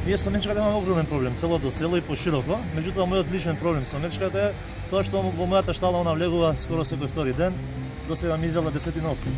Ние со мечката имаме огромен проблем, целото село и пошироко, меѓутоа мојот личен проблем со мечката е тоа што во мојата штала она влегува скоро секој втори ден, до сега ми изела 10 овци.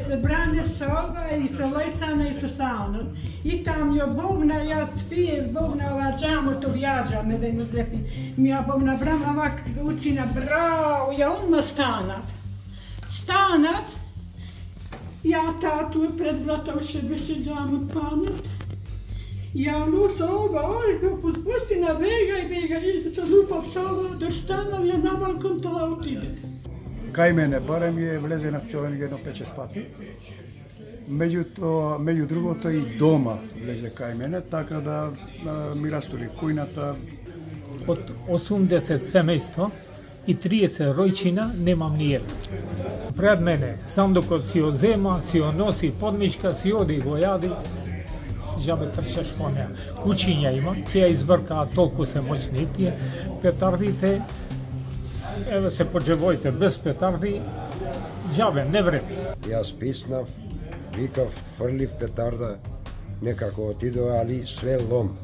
Се бране со ова и со лајцана и со саунот. И там ја бовна, јас спиев бовна ова джамото вјаджаме да им злепи. Ми ја бовна брама вак учина браво, ја одма станав. Станав, ја тату пред врата уште беше джамот панат. Ја луса ова, како спусти на бега и бега и се лупав со ова, док станав ја на балкон тоа отиде. Кај мене барем е влезе на пчеларник едно 5-6 пати. Меѓу другото и дома влезе кај мене, така да ми растури кујната. Од 80 семејства и 30 ројчина немам ни еден. Пред мене, сам докато си ја зема, си ја носи подмишка, си оди го јади, жабе трчаш по неа. Кучиња има, ќе ја избркаат, толку се моćни тие, петардите, еве се поџевојте без петарди, џабе, не вреди. Јас писнав, викав, фрлив петарда, некако отидоа, али све лом.